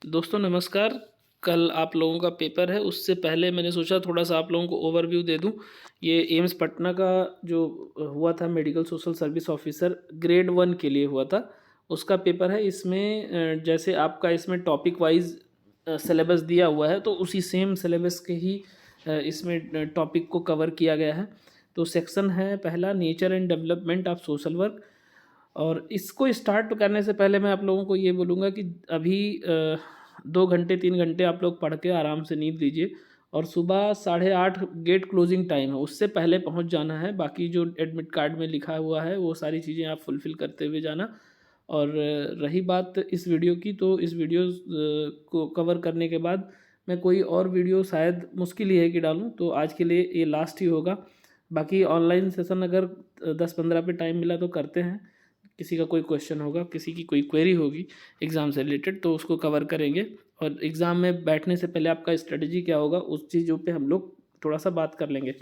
दोस्तों नमस्कार। कल आप लोगों का पेपर है, उससे पहले मैंने सोचा थोड़ा-सा आप लोगों को ओवरव्यू दे दूँ। ये एम्स पटना का जो हुआ था medical social service officer grade 1 के लिए हुआ था, उसका पेपर है। इसमें जैसे आपका इसमें टॉपिक वाइज़ सिलेबस दिया हुआ है, तो उसी सेम सिलेबस के ही इसमें टॉपिक को कवर किया गया है। तो सेक्शन है पहला nature and development of social work. और इसको स्टार्ट करने से पहले मैं आप लोगों को ये बोलूँगा कि अभी 2 घंटे 3 घंटे आप लोग पढ़ के आराम से नींद लीजिए और सुबह 8:30 गेट क्लोजिंग टाइम है, उससे पहले पहुँच जाना है। बाकी जो एडमिट कार्ड में लिखा हुआ है वो सारी चीज़ें आप फुलफ़िल करते हुए जाना। और रही बात इस वीडियो की, तो इस वीडियो को कवर करने के बाद मैं कोई और वीडियो शायद मुश्किल ही है कि डालूँ, तो आज के लिए ये लास्ट ही होगा। बाकी ऑनलाइन सेशन अगर 10-15 पे टाइम मिला तो करते हैं। किसी का कोई क्वेश्चन होगा, किसी की कोई क्वेरी होगी एग्ज़ाम से रिलेटेड, तो उसको कवर करेंगे। और एग्ज़ाम में बैठने से पहले आपका स्ट्रेटजी क्या होगा, उस चीज़ों पे हम लोग थोड़ा-सा बात कर लेंगे।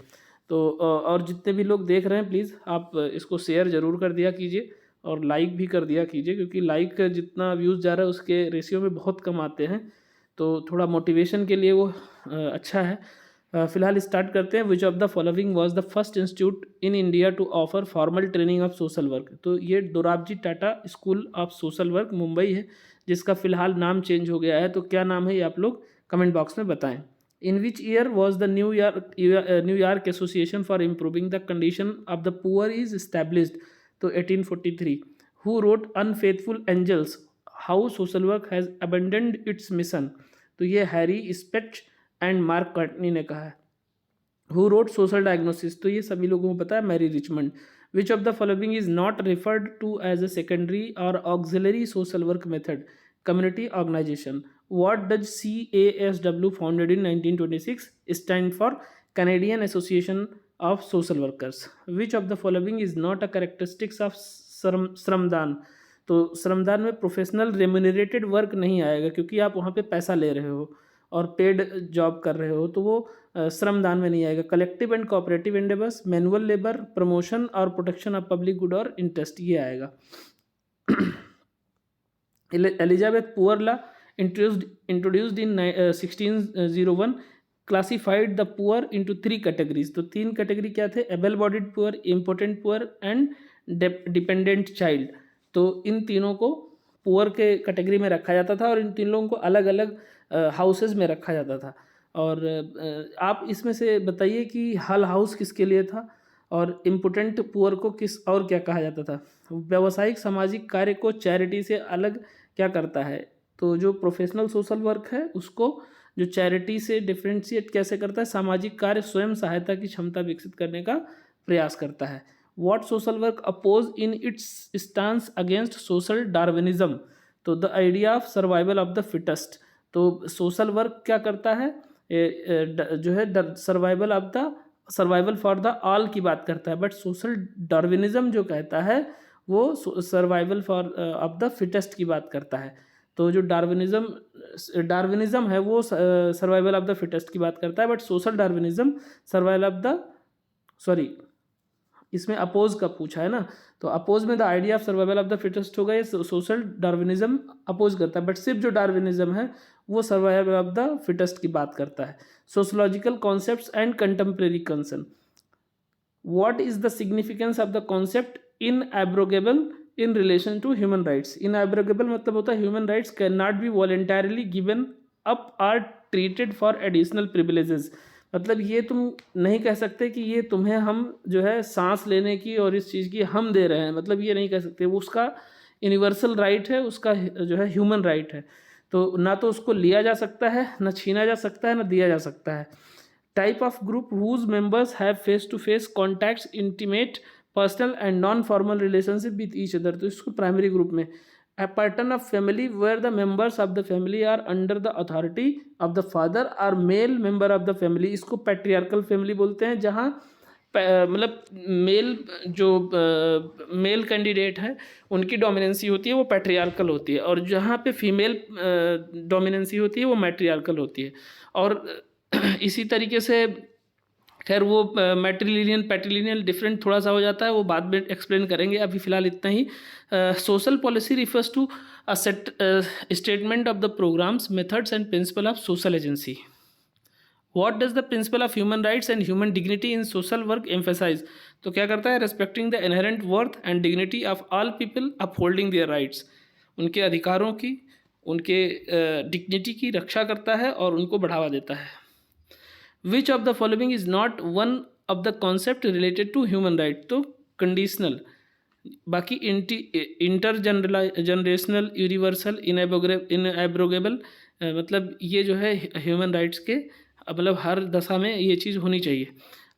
तो और जितने भी लोग देख रहे हैं प्लीज़ आप इसको शेयर ज़रूर कर दिया कीजिए और लाइक भी कर दिया कीजिए, क्योंकि लाइक जितना व्यूज़ जा रहा है उसके रेशियो में बहुत कम आते हैं। तो थोड़ा मोटिवेशन के लिए वो अच्छा है। फिलहाल स्टार्ट करते हैं। Which of the following was the first institute in India to offer formal training of social work. तो ये Dorabji Tata school of social work Mumbai है, जिसका फिलहाल नाम चेंज हो गया है। तो क्या नाम है ये आप लोग कमेंट बॉक्स में बताएं। In which year was the New York association for improving the condition of the poor is established. तो 1843। Who wrote unfaithful angels, how social work has abandoned its mission. तो ये Harry Specht and Mark Courtney ने कहा है। Who wrote social diagnosis, तो ये सभी लोगों को पता है, Mary Richmond. Which of the following is not referred to as a secondary और auxiliary social work method, community organisation. What does CASW founded in 1926 stand for Canadian Association of Social Workers. Which of the following is not a characteristics of Shramdan. तो श्रमदान में professional रेम्यूनरेटेड work नहीं आएगा, क्योंकि आप वहाँ पे पैसा ले रहे हो और पेड जॉब कर रहे हो, तो वो श्रमदान में नहीं आएगा। Collective and cooperative endeavours, manual labour, promotion और प्रोटेक्शन ऑफ पब्लिक गुड और इंटरेस्ट, ये आएगा। Elizabeth poor law introduced in 1601 classified the poor into 3 categories. तो 3 कैटेगरी क्या थे? Able bodied poor, important poor and dependent child. तो इन तीनों को पुअर के कैटेगरी में रखा जाता था और इन तीन लोगों को अलग अलग हाउसेज में रखा जाता था। और आप इसमें से बताइए कि हल हाउस किसके लिए था और इम्पोर्टेंट पुअर को किस और क्या कहा जाता था। व्यावसायिक सामाजिक कार्य को चैरिटी से अलग क्या करता है? तो जो प्रोफेशनल सोशल वर्क है उसको जो चैरिटी से डिफ्रेंशिएट कैसे करता है? सामाजिक कार्य स्वयं सहायता की क्षमता विकसित करने का प्रयास करता है। What social work oppose in its stance against social Darwinism. तो the idea of survival of the fittest. तो सोशल वर्क क्या करता है? जो है survival of the survival for the all की बात करता है, बट सोशल डार्विनिज्म जो कहता है वो survival for of the fittest की बात करता है। तो जो डार्विनिज्म है वो सर्वाइवल ऑफ द फिटेस्ट की बात करता है, but social Darwinism survival of the sorry इसमें अपोज का पूछा है ना, तो अपोज में the idea of survival of the fittest होगा, ये सोशल डार्विनिज्म अपोज करता है। बट सिर्फ जो डार्विनिज्म है वो सर्वाइवल ऑफ द फिटेस्ट की बात करता है। Sociological concepts and contemporary concern. What is the significance of the concept in abrogable in relation to human rights. In abrogable मतलब होता है human rights cannot be voluntarily given up or treated for additional privileges. मतलब ये तुम नहीं कह सकते कि ये तुम्हें हम जो है सांस लेने की और इस चीज़ की हम दे रहे हैं, मतलब ये नहीं कह सकते। वो उसका यूनिवर्सल राइट है, उसका जो है ह्यूमन राइट है। तो ना तो उसको लिया जा सकता है, ना छीना जा सकता है, ना दिया जा सकता है। Type of group whose members have face to face contacts, intimate, personal and non formal relationship with each other. तो इसको प्राइमरी ग्रुप में। A pattern of family where the members of the family are under the authority of the father or male member of the family, इसको patriarchal family बोलते हैं, जहाँ मतलब mail जो male candidate है उनकी डोमिनेंसी होती है वो पैट्रियार्कल होती है, और जहाँ पे फीमेल डोमिनेंसी होती है वो मैट्रियार्कल होती है। और इसी तरीके से खैर वो मैट्रिलिनियल पैट्रिलिनियल डिफरेंट थोड़ा सा हो जाता है, वो बाद में एक्सप्लेन करेंगे, अभी फिलहाल इतना ही। Social policy refers to a set statement of the programmes methods and principle of social agency. What does the principle of human rights and human dignity in social work emphasise. तो क्या करता है, respecting the inherent worth and dignity of all people upholding their rights, उनके अधिकारों की, उनके dignity की रक्षा करता है और उनको बढ़ावा देता है। Which of the following is not one of the concept related to human right, तो कंडीशनल, बाकी इंटर जनरेशनल, यूनिवर्सल, इनएब्रोगेबल, मतलब ये जो है ह्यूमन राइट्स के मतलब हर दशा में ये चीज़ होनी चाहिए।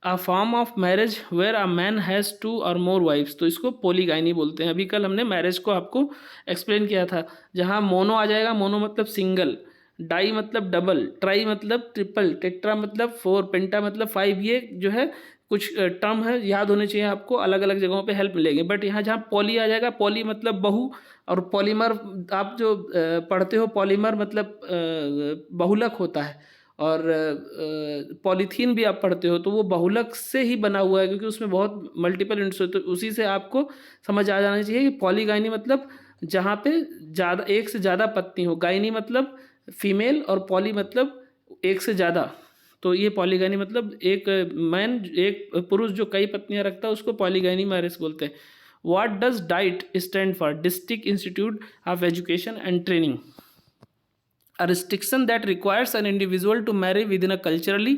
A form of marriage where a man has 2 और मोर वाइफ्स, तो इसको पॉलीगाइनी बोलते हैं। अभी कल हमने मैरिज को आपको एक्सप्लेन किया था, जहाँ मोनो आ जाएगा, मोनो मतलब सिंगल, डाई मतलब डबल, ट्राई मतलब ट्रिपल, टेट्रा मतलब 4, पेंटा मतलब 5, ये जो है कुछ टर्म है, याद होने चाहिए आपको, अलग अलग जगहों पे हेल्प मिलेगी। बट यहाँ जहाँ पॉली आ जाएगा, पॉली मतलब बहु, और पॉलीमर आप जो पढ़ते हो, पॉलीमर मतलब बहुलक होता है, और पॉलीथीन भी आप पढ़ते हो तो वो बहुलक से ही बना हुआ है, क्योंकि उसमें बहुत मल्टीपल यूनिट्स होते हैं, तो उसी से आपको समझ आ जाना चाहिए कि पॉलीगाइनी मतलब जहाँ पे ज़्यादा, एक से ज़्यादा पत्नी हो, गाइनी मतलब फीमेल और पॉली मतलब एक से ज़्यादा, तो ये पॉलीगाइनी मतलब एक मैन, एक पुरुष जो कई पत्नियां रखता है उसको पॉलीगाइनी मैरिज बोलते हैं। What does diet stand for, district institute of education and training. A restriction that requires an individual to marry within a culturally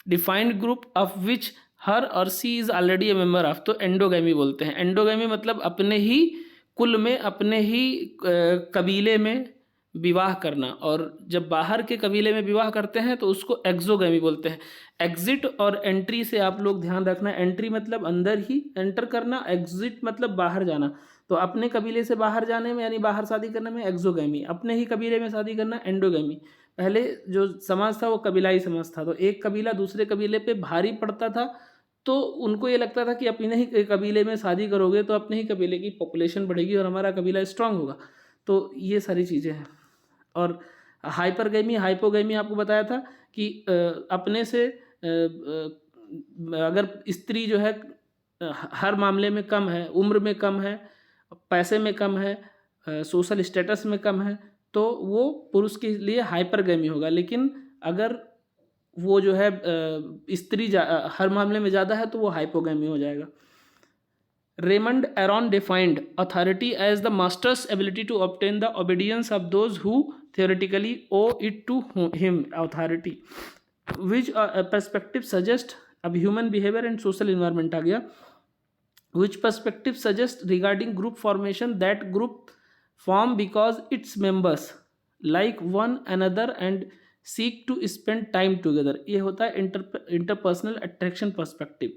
defined group of which her or she is already a member of, तो endogamy बोलते हैं। Endogamy मतलब अपने ही कुल में, अपने ही कबीले में विवाह करना, और जब बाहर के कबीले में विवाह करते हैं तो उसको एक्सोगैमी बोलते हैं। एग्जिट और एंट्री से आप लोग ध्यान रखना, एंट्री मतलब अंदर ही एंटर करना, एग्जिट मतलब बाहर जाना। तो अपने कबीले से बाहर जाने में यानी बाहर शादी करने में एक्सोगैमी, अपने ही कबीले में शादी करना एंडोगैमी। पहले जो समाज था वो कबीलाई समाज था, तो एक कबीला दूसरे कबीले पे भारी पड़ता था, तो उनको ये लगता था कि अपने ही कबीले में शादी करोगे तो अपने ही कबीले की पॉपुलेशन बढ़ेगी और हमारा कबीला स्ट्रांग होगा। तो ये सारी चीज़ें हैं। और हाइपरगैमी, हाइपोगैमी आपको बताया था कि अपने से अगर स्त्री जो है हर मामले में कम है, उम्र में कम है, पैसे में कम है, सोशल स्टेटस में कम है, तो वो पुरुष के लिए हाइपरगैमी होगा। लेकिन अगर वो जो है स्त्री हर मामले में ज़्यादा है तो वो हाइपोगैमी हो जाएगा। Raymond Aron defined authority as the master's ability to obtain the obedience of those who theoretically owe it to him authority, which perspective suggest, अब human behavior and social environment आ गया, which perspective suggest regarding group formation that group form because its members like one another and seek to spend time together, ये होता है interpersonal attraction perspective.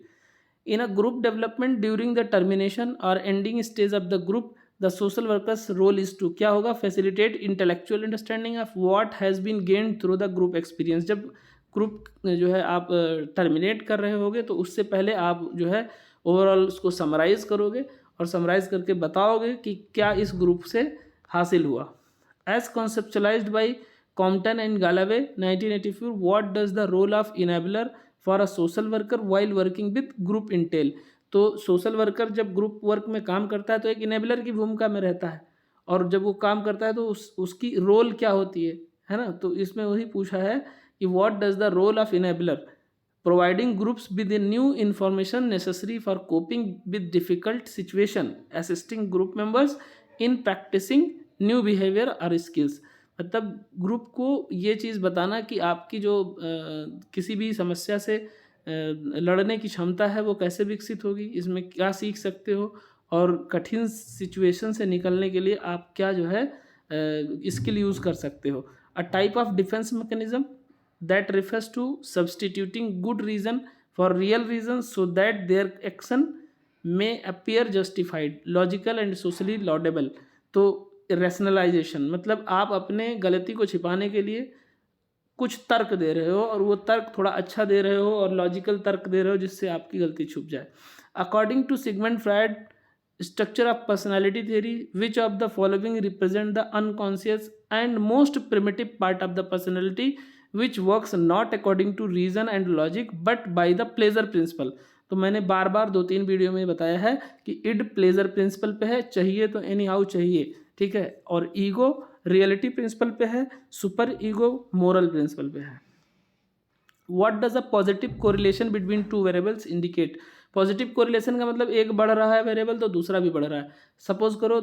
In a group development during the termination or ending stage of the group, the social workers role is to, क्या होगा, facilitate intellectual understanding of what has been gained through the group experience। जब group जो है आप terminate कर रहे होगे तो उससे पहले आप जो है ओवरऑल उसको समराइज़ करोगे और समराइज़ करके बताओगे कि क्या इस ग्रुप से हासिल हुआ। As conceptualised by Compton and Galaway 1984, what does the role of enabler for a social worker while working with group intel. तो सोशल वर्कर जब ग्रुप वर्क में काम करता है तो एक इनेबलर की भूमिका में रहता है, और जब वो काम करता है तो उसकी रोल क्या होती है ना। तो इसमें वही पूछा है कि what does the role of enabler, providing groups with new information necessary for coping with difficult situation, assisting group members in practicing new behaviour और स्किल्स। मतलब ग्रुप को ये चीज़ बताना कि आपकी जो किसी भी समस्या से लड़ने की क्षमता है वो कैसे विकसित होगी, इसमें क्या सीख सकते हो, और कठिन सिचुएशन से निकलने के लिए आप क्या जो है स्किल यूज़ कर सकते हो। A type of defence mechanism that refers to substituting good reason for real reason so that their action may appear justified, logical and socially laudable. तो रैशनलाइजेशन मतलब आप अपने गलती को छिपाने के लिए कुछ तर्क दे रहे हो, और वो तर्क थोड़ा अच्छा दे रहे हो और लॉजिकल तर्क दे रहे हो जिससे आपकी गलती छुप जाए। According to Sigmund Freud structure of personality theory, which of the following represent the unconscious and most primitive part of the personality which works not according to reason and logic but by the pleasure principle. तो मैंने बार बार 2-3 video में बताया है कि end pleasure principal पे है, चाहिए तो एनी हाउ चाहिए, ठीक है, और ईगो रियलिटी प्रिंसिपल पे है, सुपर ईगो मोरल प्रिंसिपल पे है। What does a positive correlation between two variables indicate. Positive correlation का मतलब एक बढ़ रहा है वेरिएबल तो दूसरा भी बढ़ रहा है। सपोज करो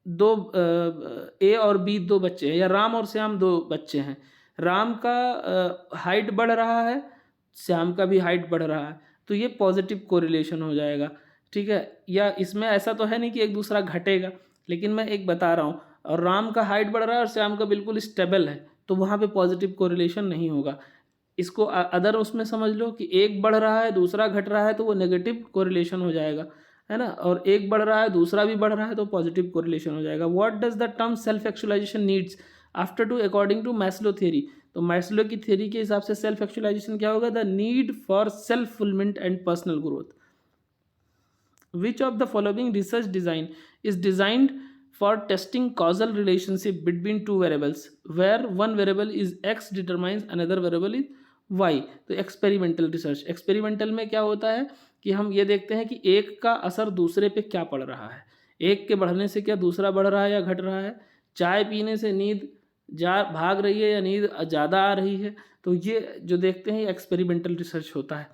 दो ए और बी दो बच्चे हैं, या राम और श्याम दो बच्चे हैं, राम का हाइट बढ़ रहा है, श्याम का भी हाइट बढ़ रहा है, तो ये पॉजिटिव कोरिलेशन हो जाएगा, ठीक है। या इसमें ऐसा तो है नहीं कि एक दूसरा घटेगा, लेकिन मैं एक बता रहा हूँ, और राम का हाइट बढ़ रहा है और श्याम का बिल्कुल स्टेबल है, तो वहाँ पे पॉजिटिव कोरिलेशन नहीं होगा। इसको अदर उसमें समझ लो कि एक बढ़ रहा है दूसरा घट रहा है तो वो नेगेटिव कोरिलेशन हो जाएगा, है ना, और एक बढ़ रहा है दूसरा भी बढ़ रहा है तो पॉजिटिव कोरिलेशन हो जाएगा। What does the term self actualization needs after to according to Maslow theory. तो मैस्लो की थ्योरी के हिसाब से सेल्फ एक्चुअलाइजेशन क्या होगा, the need for self fulfilment and personal growth. Which of the following research design is designed for testing causal relationship between two variables where one variable is x determines another variable is y। तो experimental research, experimental में क्या होता है कि हम ये देखते हैं कि एक का असर दूसरे पे क्या पड़ रहा है, एक के बढ़ने से क्या दूसरा बढ़ रहा है या घट रहा है, चाय पीने से नींद भाग रही है या नींद ज़्यादा आ रही है, तो ये जो देखते हैं ये एक्सपेरिमेंटल रिसर्च होता है।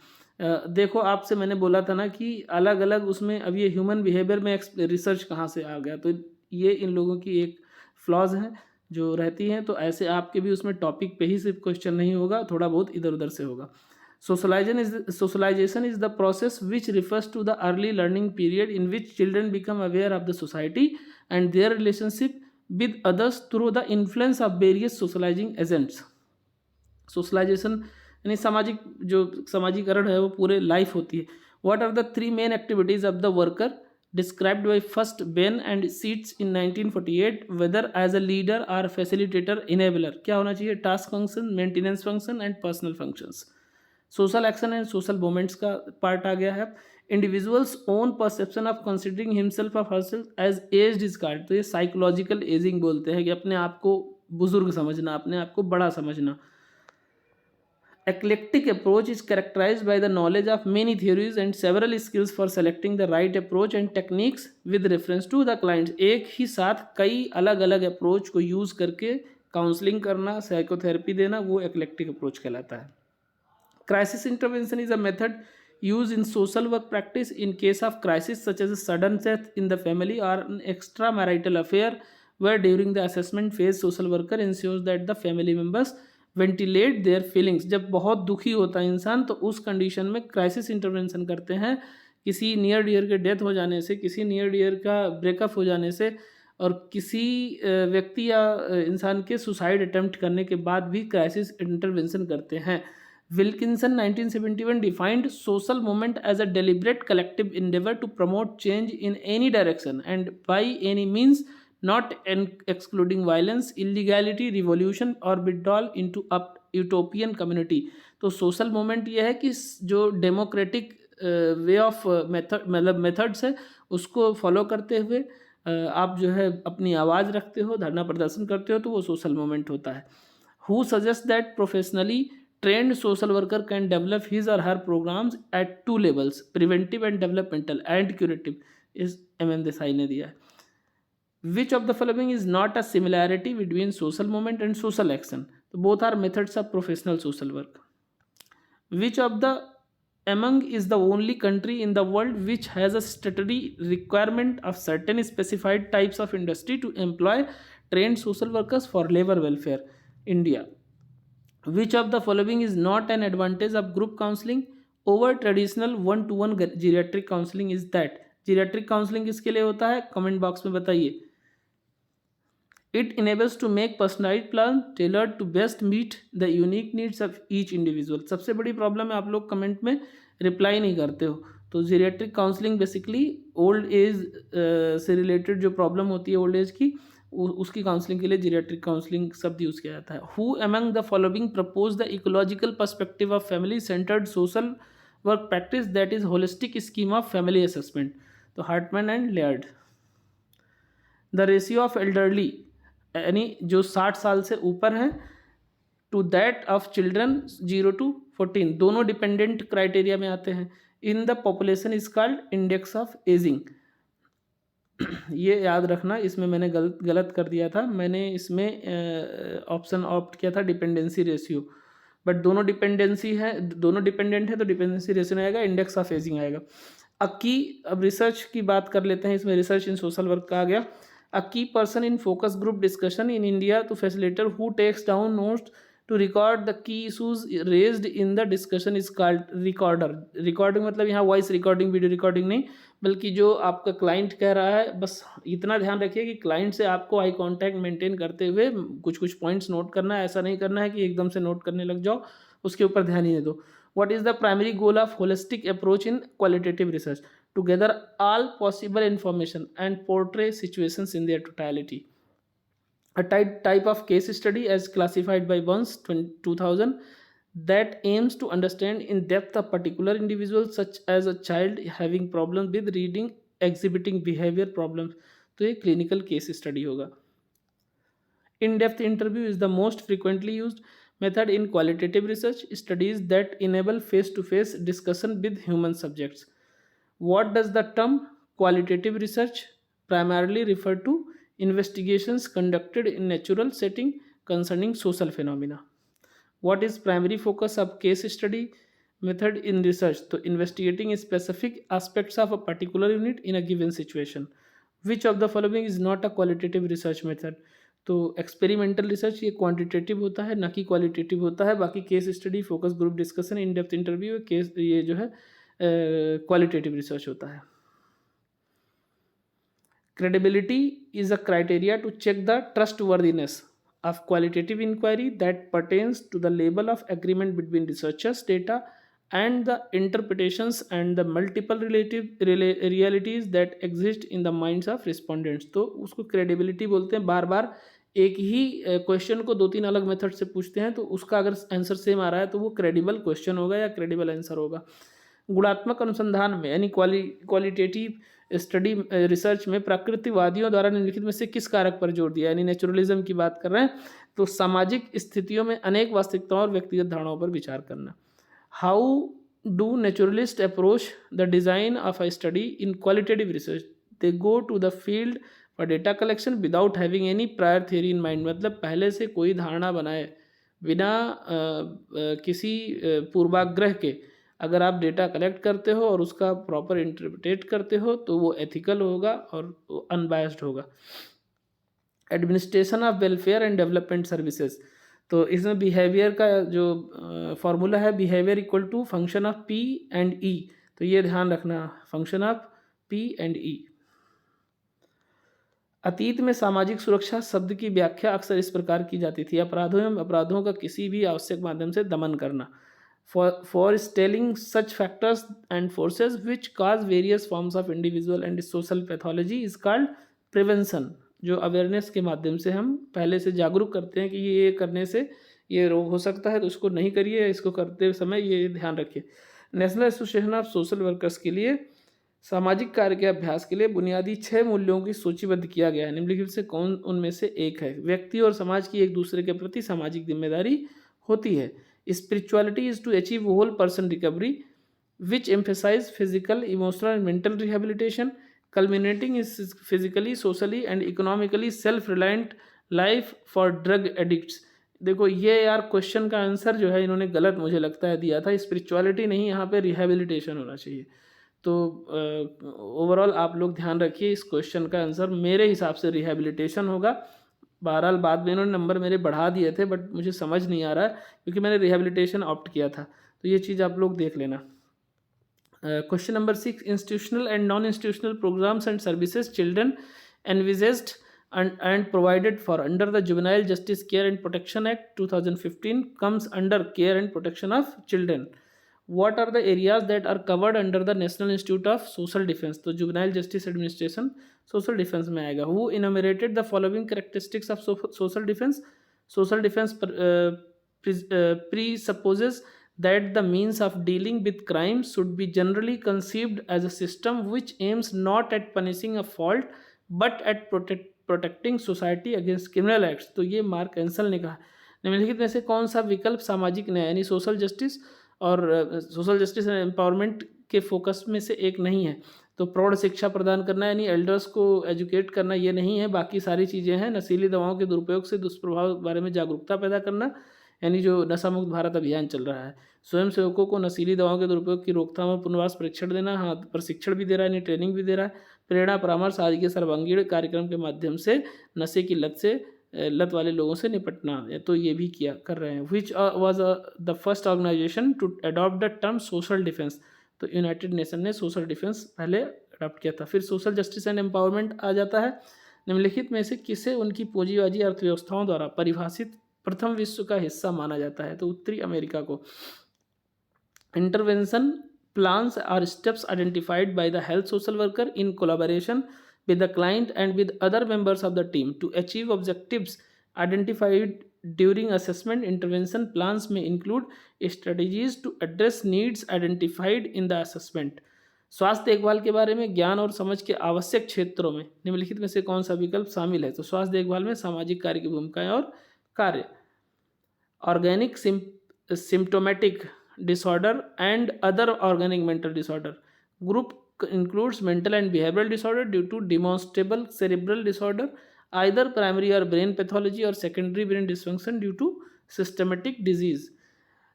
देखो आपसे मैंने बोला था ना कि अलग अलग उसमें, अब ये ह्यूमन बिहेवियर में रिसर्च कहाँ से आ गया, तो ये इन लोगों की एक फ्लॉज हैं जो रहती हैं। तो ऐसे आपके भी उसमें टॉपिक पे ही सिर्फ क्वेश्चन नहीं होगा, थोड़ा बहुत इधर उधर से होगा। Socialisation is the process which refers to the early learning period in which children become aware of the society and their relationship with others through the influence of various socialising agents. Socialisation यानी सामाजिक, जो समाजीकरण है वो पूरे life होती है। What are the 3 main activities of the worker described by first Benne and Sheats in 1948 whether as a leader or facilitator enabler. क्या होना चाहिए, task function, maintenance function and personal functions. Social action and social moments का part आ गया है। Individuals own perception of considering himself of herself as aged is card. तो ये psychological ageing बोलते हैं कि अपने आप को बुजुर्ग समझना, अपने आप को बड़ा समझना। Eclectic approach is characterized by the knowledge of many theories and several skills for selecting the right approach and techniques with reference to the clients। एक ही साथ कई अलग अलग अप्रोच को यूज़ करके काउंसलिंग करना, साइकोथेरेपी देना, वो eclectic approach कहलाता है। Crisis intervention is a method used in social work practice in case of crisis such as a sudden death in the family or an extramarital affair, where during the assessment phase social worker ensures that the family members ventilate their feelings. जब बहुत दुखी होता है इंसान तो उस condition में crisis intervention करते हैं। किसी नियर डियर के डेथ हो जाने से, किसी नियर डियर का ब्रेकअप हो जाने से, और किसी व्यक्ति या इंसान के सुसाइड अटेम्प्ट करने के बाद भी क्राइसिस इंटरवेंशन करते हैं। Wilkinson 1971 defined social movement as a deliberate collective endeavour to promote change in any direction and by any means not excluding violence, illegality, revolution or withdrawal into a utopian community। तो social movement ये है कि जो democratic way of मतलब methods है उसको follow करते हुए आप जो है अपनी आवाज़ रखते हो, धरना प्रदर्शन करते हो, तो वो सोशल मूवमेंट होता है। Who suggest that professionally trained social worker can develop his or her programmes at 2 levels, preventive and developmental and curative, इस MM देसाई ने दिया है। Which of the following is not a similarity between social movement and social action? So both are methods of professional social work. Which of the among is the only country in the world which has a statutory requirement of certain specified types of industry to employ trained social workers for labor welfare? India. Which of the following is not an advantage of group counseling over traditional one-to-one geriatric counseling is that? Geriatric counselling किसके लिए होता है, comment box में बताइए। It enables to make personalized plan tailored to best meet the unique needs of each individual। सबसे बड़ी problem है आप लोग कमेंट में रिप्लाई नहीं करते हो। तो geriatric counselling basically old age से रिलेटेड जो प्रॉब्लम होती है ओल्ड एज की, उसकी काउंसलिंग के लिए जीरियाट्रिक काउंसलिंग शब्द यूज़ किया जाता है। Who among the following propose the ecological perspective of family centred social work practice that is holistic scheme of family assessment? तो Hartman and Laird. The ratio of elderly यानी जो 60 साल से ऊपर हैं to that of children 0 to 14, दोनों dependent criteria में आते हैं। In the population is called index of ageing. ये याद रखना, इसमें मैंने गलत कर दिया था, मैंने इसमें ऑप्शन ऑप्ट किया था डिपेंडेंसी रेशियो, बट दोनों डिपेंडेंसी है, दोनों डिपेंडेंट है तो डिपेंडेंसी रेशियो आएगा, इंडेक्स ऑफ एजिंग आएगा। अब रिसर्च की बात कर लेते हैं, इसमें रिसर्च इन सोशल वर्क का आ गया। A key person in focus group discussion in India to facilitator who takes down notes to record the key issues raised in the discussion is called recorder. Recording मतलब यहाँ voice recording, video recording नहीं, बल्कि जो आपका client कह रहा है, बस इतना ध्यान रखिए कि क्लाइंट से आपको आई कांटेक्ट मेंटेन करते हुए कुछ कुछ पॉइंट्स नोट करना है। ऐसा नहीं करना है कि एकदम से नोट करने लग जाओ, उसके ऊपर ध्यान ही नहीं दो। What is the primary goal of holistic approach in qualitative research? To gather all possible information and portray situations in their totality. A type of case study as classified by Burns 2000 that aims to understand in depth a particular individual such as a child having problems with reading exhibiting behavior problems, तो ये clinical case study होगा। In-depth interview is the most frequently used method in qualitative research studies that enable face-to-face discussion with human subjects. What does the term qualitative research primarily refer to? Investigations conducted in natural setting concerning social phenomena. What is primary focus of case study method in research? तो investigating specific aspects of a particular unit in a given situation. Which of the following is not a qualitative research method? तो experimental research ये quantitative होता है, ना कि qualitative होता है। बाकी case study, focus group discussion, in depth interview, case ये जो है क्वालिटेटिव रिसर्च होता है। Credibility is a criteria to check the trustworthiness of qualitative inquiry that pertains to the level of agreement between researchers' data and the interpretations and the multiple realities that exist in the minds of respondents। तो उसको credibility बोलते हैं। बार बार एक ही question को 2-3 अलग method से पूछते हैं, तो उसका अगर आंसर सेम आ रहा है तो वो क्रेडिबल क्वेश्चन होगा या क्रेडिबल आंसर होगा। गुणात्मक अनुसंधान में यानी क्वालिटेटिव स्टडी रिसर्च में प्रकृतिवादियों द्वारा निम्नलिखित में से किस कारक पर जोर दिया, यानी नेचुरलिज्म की बात कर रहे हैं, तो सामाजिक स्थितियों में अनेक वास्तविकताओं और व्यक्तिगत धारणाओं पर विचार करना। How do naturalist approach the design of a study in qualitative research? They go to the field for data collection without having any prior theory in mind, मतलब पहले से कोई धारणा बनाए बिना किसी पूर्वाग्रह के अगर आप डेटा कलेक्ट करते हो और उसका प्रॉपर इंटरप्रेट करते हो तो वो एथिकल होगा और अनबायस्ड होगा। Administration of welfare and development services, तो इसमें बिहेवियर का जो फॉर्मूला है, behaviour equal to function of P and E, तो ये ध्यान रखना, function of P and E. अतीत में सामाजिक सुरक्षा शब्द की व्याख्या अक्सर इस प्रकार की जाती थी, अपराधों का किसी भी आवश्यक माध्यम से दमन करना। forestalling such factors and forces which cause various forms of individual and social pathology is called prevention। जो अवेयरनेस के माध्यम से हम पहले से जागरूक करते हैं कि ये करने से ये रोग हो सकता है, तो इसको नहीं करिए, इसको करते समय ये ध्यान रखिए। National association of Social workers के लिए सामाजिक कार्य के अभ्यास के लिए बुनियादी 6 मूल्यों की सूचीबद्ध किया गया है। निम्नलिखित से कौन उनमें से एक है? व्यक्ति और समाज की एक दूसरे के प्रति सामाजिक जिम्मेदारी होती है। Spirituality is to achieve whole person recovery, which emphasize physical, emotional, and mental rehabilitation, culminating in physically, socially, and economically self-reliant life for drug addicts। देखो ये यार क्वेश्चन का आंसर जो है इन्होंने गलत मुझे लगता है दिया था, स्पिरिचुअलिटी नहीं, यहाँ पे रिहेबिलिटेशन होना चाहिए। तो ओवरऑल आप लोग ध्यान रखिए, इस क्वेश्चन का आंसर मेरे हिसाब से रिहेबिलिटेशन होगा। बहरहाल बाद में इन्होंने नंबर मेरे बढ़ा दिए थे, बट मुझे समझ नहीं आ रहा है क्योंकि मैंने रिहेबिलिटेशन ऑप्ट किया था, तो ये चीज़ आप लोग देख लेना। Question number 6, institutional and non institutional programmes and services children envisaged and provided for under the Juvenile Justice Care and Protection Act 2015 comes under care and protection of children. What are the areas that are covered under the National Institute of Social Defense? तो juvenile justice administration social defence में आएगा। Who enumerated the following characteristics of social defense? Social defense presupposes that the means of dealing with crime should be generally conceived as a system which aims not at punishing a fault but at protecting society against criminal acts। तो ये mark Anselm ने कहा। निम्नलिखित में से कौन सा विकल्प सामाजिक न्याय यानी सोशल जस्टिस एंड एम्पावरमेंट के फोकस में से एक नहीं है? तो प्रौढ़ शिक्षा प्रदान करना यानी एल्डर्स को एजुकेट करना ये नहीं है, बाकी सारी चीज़ें हैं। नशीली दवाओं के दुरुपयोग से दुष्प्रभाव के बारे में जागरूकता पैदा करना यानी जो नशा मुक्त भारत अभियान चल रहा है। स्वयं सेवकों को नशीली दवाओं के दुरुपयोग की रोकथाम और पुनर्वास प्रशिक्षण देना, हाँ प्रशिक्षण भी दे रहा है यानी ट्रेनिंग भी दे रहा है। प्रेरणा परामर्श आदि के सर्वांगीण कार्यक्रम के माध्यम से नशे की लत वाले लोगों से निपटना, तो ये भी किया कर रहे हैं। Which was the first organisation to adopt the term social defence? तो यूनाइटेड नेशन ने सोशल डिफेंस पहले अडॉप्ट किया था। फिर सोशल जस्टिस एंड एम्पावरमेंट आ जाता है। निम्नलिखित में से किसे उनकी पूंजीवादी अर्थव्यवस्थाओं द्वारा परिभाषित प्रथम विश्व का हिस्सा माना जाता है? तो उत्तरी अमेरिका को। Intervention plans are steps identified by the health social worker in collaboration with the client and with other members of the team to achieve objectives identified during assessment. Intervention plans may include strategies to address needs identified in the assessment. स्वास्थ्य देखभाल के बारे में ज्ञान और समझ के आवश्यक क्षेत्रों में निम्नलिखित में से कौन सा विकल्प शामिल है? तो स्वास्थ्य देखभाल में सामाजिक कार्य की भूमिकाएं और कार्य, organic symptomatic disorder and other organic mental disorder. Group includes mental and behavioral disorder due to demonstrable cerebral disorder, either primary or brain pathology or secondary brain dysfunction due to systematic disease.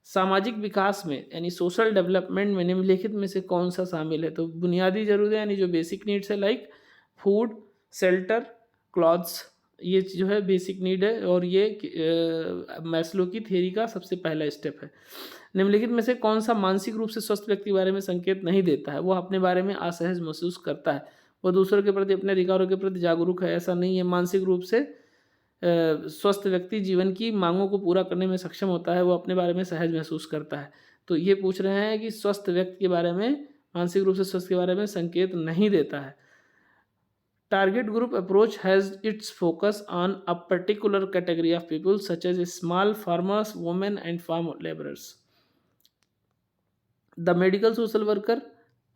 सामाजिक विकास में यानी social development में निम्नलिखित में से कौन सा शामिल है? तो बुनियादी जरूरतें यानी जो बेसिक नीड्स है लाइक फूड, शेल्टर, क्लॉथ्स, ये जो है बेसिक नीड है और ये मैस्लो की थ्योरी का सबसे पहला स्टेप है। निम्नलिखित में से कौन सा मानसिक रूप से स्वस्थ व्यक्ति के बारे में संकेत नहीं देता है? वो अपने बारे में असहज महसूस करता है, वो दूसरों के प्रति अपने अधिकारों के प्रति जागरूक है, ऐसा नहीं है। मानसिक रूप से स्वस्थ व्यक्ति जीवन की मांगों को पूरा करने में सक्षम होता है, वो अपने बारे में सहज महसूस करता है। तो ये पूछ रहे हैं कि स्वस्थ व्यक्ति के बारे में, मानसिक रूप से स्वस्थ के बारे में संकेत नहीं देता है। Target group approach has its focus on a particular category of people such as small farmers, women and farm laborers. The medical social worker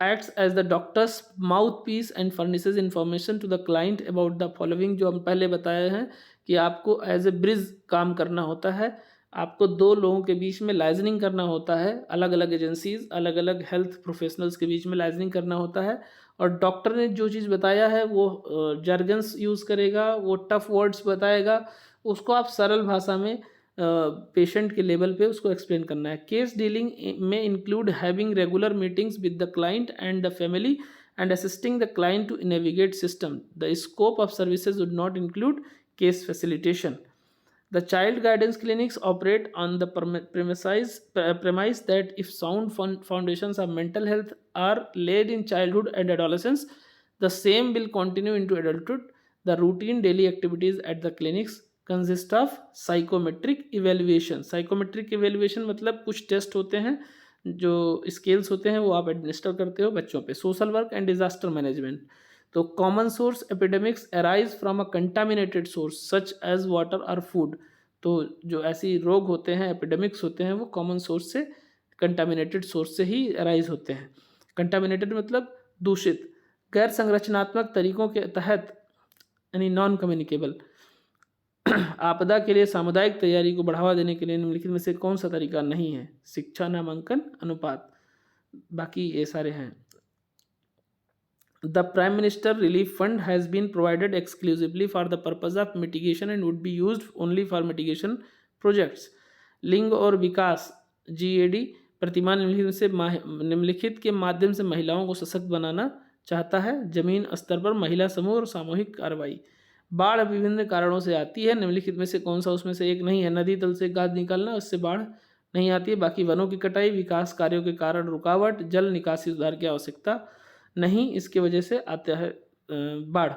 acts as the doctor's mouthpiece and furnishes information to the client about the following, जो हम पहले बताए हैं कि आपको as a bridge काम करना होता है, आपको दो लोगों के बीच में लाइजनिंग करना होता है, अलग अलग एजेंसीज, अलग अलग हेल्थ प्रोफेशनल्स के बीच में लाइजनिंग करना होता है। और डॉक्टर ने जो चीज़ बताया है वो जर्गन्स यूज़ करेगा, वो टफ वर्ड्स बताएगा, उसको आप सरल भाषा में पेशेंट के लेवल पे उसको एक्सप्लेन करना है। केस डीलिंग में include having regular meetings with the client and the family and assisting the client to navigate system. The scope of services would not include case facilitation. The child guidance clinics operate on the premise that if sound foundations of mental health are laid in childhood and adolescence, the same will continue into adulthood. The routine daily activities at the clinics consist of psychometric evaluation. Psychometric evaluation मतलब कुछ test होते हैं, जो scales होते हैं वो आप administer करते हो बच्चों पे। Social work and disaster management, तो common source epidemics arise from a contaminated source such as water और फूड। तो जो ऐसी रोग होते हैं, एपिडेमिक्स होते हैं, वो कॉमन सोर्स से, कंटामिनेटेड सोर्स से ही अराइज होते हैं। कंटामिनेटेड मतलब दूषित। गैर संरचनात्मक तरीकों के तहत यानी नॉन कम्युनिकेबल। आपदा के लिए सामुदायिक तैयारी को बढ़ावा देने के लिए निम्नलिखित में से कौन सा तरीका नहीं है? शिक्षा, नामांकन, अनुपात, बाकी ये सारे हैं। The prime minister relief fund has been provided exclusively for the purpose of mitigation and would be used only for mitigation projects. लिंग और विकास GAD प्रतिमान निम्नलिखित के माध्यम से महिलाओं को सशक्त बनाना चाहता है। जमीन स्तर पर महिला समूह और सामूहिक कार्रवाई। बाढ़ विभिन्न कारणों से आती है, निम्नलिखित में से कौन सा उसमें से एक नहीं है? नदी तल से गाद निकालना, उससे बाढ़ नहीं आती है। बाकी वनों की कटाई, विकास कार्यों के कारण रुकावट, जल निकासी सुधार की आवश्यकता नहीं, इसके वजह से आता है बाढ़।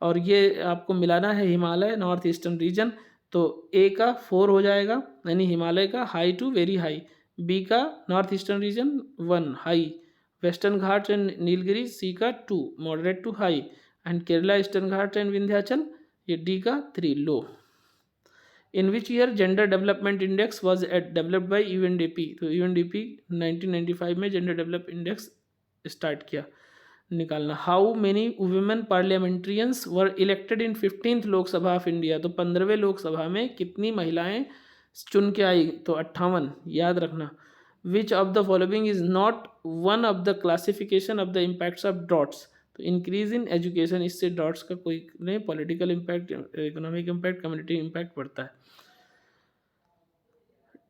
और ये आपको मिलाना है हिमालय, नॉर्थ ईस्टर्न रीजन, तो A का 4 हो जाएगा यानी हिमालय का high to very high, B का north eastern region 1 high, western Ghat and Nilgiri C का 2 moderate to high, and Kerala eastern Ghat and Vindhyachal ये D का 3 low. In which year gender development index was developed by UNDP? तो UNDP 1995 में gender develop index start किया निकालना। How many women parliamentarians were elected in 15th Lok Sabha of India? तो 15वें लोकसभा में कितनी महिलाएं चुन के आई तो 58, याद रखना। विच of the following is not one of the classification of the impacts of dots. तो इंक्रीज इन एजुकेशन, इससे डॉट्स का कोई नहीं, political impact, economic impact, community impact पड़ता है।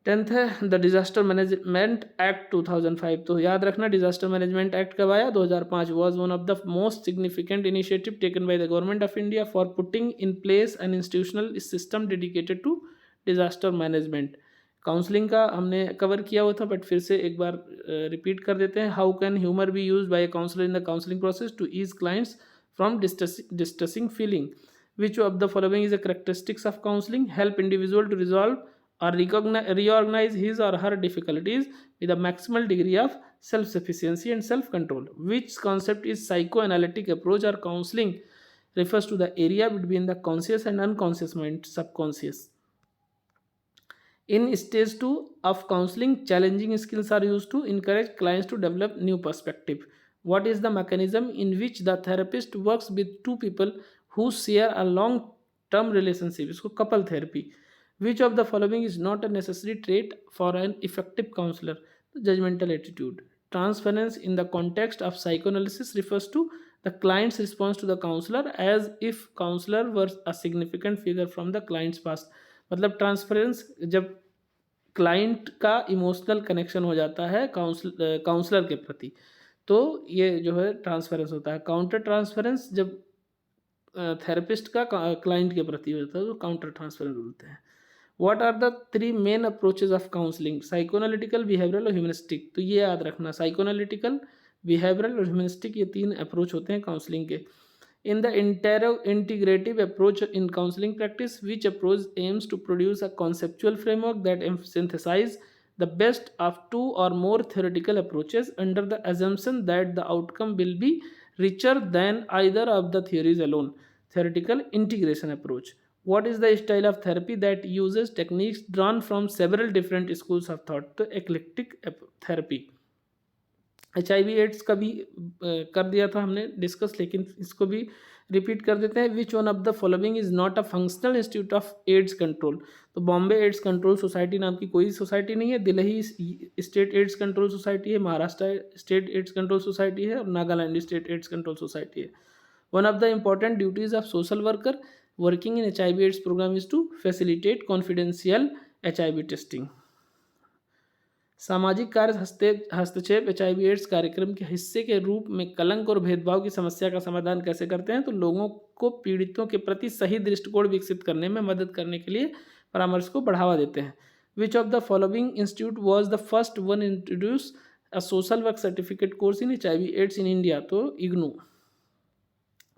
10th है द डिजास्टर मैनेजमेंट एक्ट 2005। तो याद रखना डिजास्टर मैनेजमेंट एक्ट कब आया, 2005। Was one of the most significant initiative taken by the government of India for putting in place an institutional system dedicated to disaster management. Counselling का हमने cover किया हुआ था, बट फिर से एक बार रिपीट कर देते हैं। How can humour be use by a counsellor in the counselling process to ease clients from distressing feeling. Which of the following is a characteristics of counselling. Help individual to resolve or reorganize his or her difficulties with a maximal degree of self-sufficiency and self-control. Which concept is psychoanalytic approach or counseling refers to the area between the conscious and unconscious mind, subconscious. In stage 2 of counseling, challenging skills are used to encourage clients to develop new perspective. What is the mechanism in which the therapist works with two people who share a long term relationship? इसको couple therapy. Which of the following is not a necessary trait for an effective counselor? Judgmental attitude. Transference in the context of psychoanalysis refers to the client's response to the counselor as if counselor were a significant figure from the client's past. मतलब transference जब client का emotional connection हो जाता है counsellor के प्रति, तो ये जो है ट्रांसफरेंस होता है। काउंटर ट्रांसफरेंस जब थेरेपिस्ट का क्लाइंट के प्रति होता है तो काउंटर ट्रांसफरेंस बोलते हैं। What are the three main approaches of counseling? Psychoanalytical, behavioral और humanistic। तो ये याद रखना, psychoanalytical, behavioral और humanistic ये तीन अप्रोच होते हैं काउंसलिंग के। In the integrative approach in counseling practice, which approach aims to produce a conceptual framework that synthesizes the best of two or more theoretical approaches under the assumption that the outcome will be richer than either of the theories alone? Theoretical integration approach. What is the style of therapy that uses techniques drawn from several different schools of thought? तो eclectic therapy। HIV ads का भी कर दिया था हमने discuss, लेकिन इसको भी रिपीट कर देते हैं। विच one of the following is not a functional institute of AIDS control. तो बॉम्बे एड्स कंट्रोल सोसाइटी नाम की कोई सोसाइटी नहीं है। Delhi state AIDS control society है, Maharashtra state AIDS control society है, और Nagaland state AIDS control society है। One of the important duties of social worker working in HIV AIDS programme is to facilitate confidential HIV testing. सामाजिक कार्य हस्तक्षेप HIV ads कार्यक्रम के हिस्से के रूप में कलंक और भेदभाव की समस्या का समाधान कैसे करते हैं? तो लोगों को पीड़ितों के प्रति सही दृष्टिकोण विकसित करने में मदद करने के लिए परामर्श को बढ़ावा देते हैं। Which of the following institute was the first one introduce a social work certificate course in HIV AIDS in India? तो IGNOU.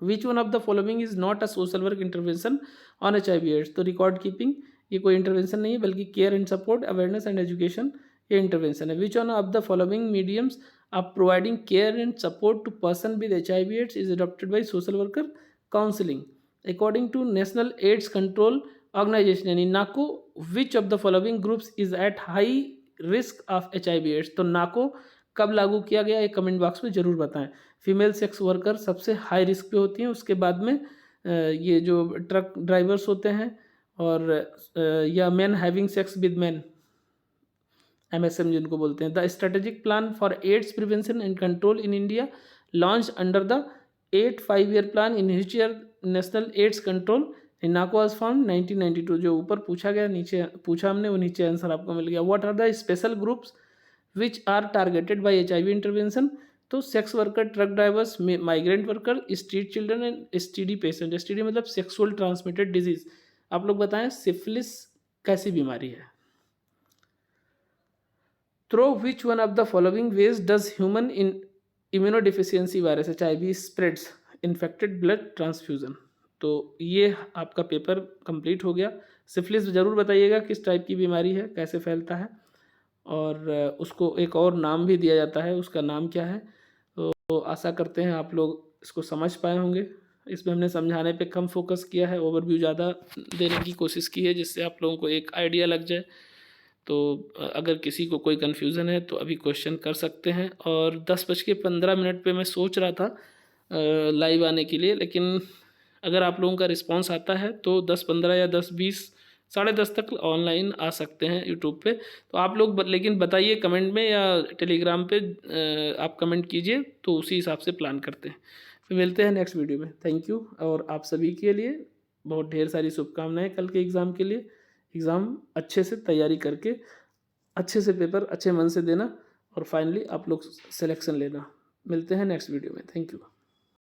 Which one of the following is not a social work intervention on HIV AIDS? तो record keeping ये कोई intervention नहीं है, बल्कि care and support, awareness and education ये intervention है। Which one of the following mediums of providing care and support to person with HIV AIDS is adopted by social worker? Counselling. According to National AIDS Control Organisation यानी NACO, which of the following groups is at high risk of HIV AIDS? तो नाको कब लागू किया गया, एक comment box में जरूर बताएं। फीमेल सेक्स वर्कर सबसे हाई रिस्क पे होती हैं, उसके बाद में ये जो ट्रक ड्राइवर्स होते हैं, और या man having sex with man, MSM जिनको बोलते हैं। The strategic plan for AIDS prevention and control in India launch under the 8 5-year plan in which year National AIDS Control NACO was found? 1992। जो ऊपर पूछा गया, नीचे पूछा हमने, वो नीचे आंसर आपको मिल गया। What are the special groups which are targeted by HIV intervention? तो sex worker, truck drivers, migrant worker, street children and STD patient. STD मतलब सेक्सुअल ट्रांसमिटेड डिजीज। आप लोग बताएं सिफिलिस कैसी बीमारी है? Through which one of the following ways does human in immunodeficiency virus HIV spreads? Infected blood transfusion. तो ये आपका पेपर कंप्लीट हो गया। सिफिलिस ज़रूर बताइएगा किस टाइप की बीमारी है, कैसे फैलता है, और उसको एक और नाम भी दिया जाता है, उसका नाम क्या है? तो आशा करते हैं आप लोग इसको समझ पाए होंगे। इसमें हमने समझाने पे कम फोकस किया है, ओवरव्यू ज़्यादा देने की कोशिश की है, जिससे आप लोगों को एक आइडिया लग जाए। तो अगर किसी को कोई कन्फ्यूज़न है तो अभी क्वेश्चन कर सकते हैं। और 10:15 पे मैं सोच रहा था लाइव आने के लिए, लेकिन अगर आप लोगों का रिस्पांस आता है तो 10:15 या 10:20 10:30 तक ऑनलाइन आ सकते हैं यूट्यूब पे। तो आप लोग लेकिन बताइए कमेंट में या टेलीग्राम पे आप कमेंट कीजिए, तो उसी हिसाब से प्लान करते हैं। फिर मिलते हैं नेक्स्ट वीडियो में। थैंक यू, और आप सभी के लिए बहुत ढेर सारी शुभकामनाएं कल के एग्ज़ाम के लिए। एग्ज़ाम अच्छे से तैयारी करके अच्छे से पेपर अच्छे मन से देना, और फाइनली आप लोग सिलेक्शन लेना। मिलते हैं नेक्स्ट वीडियो में। Thank you.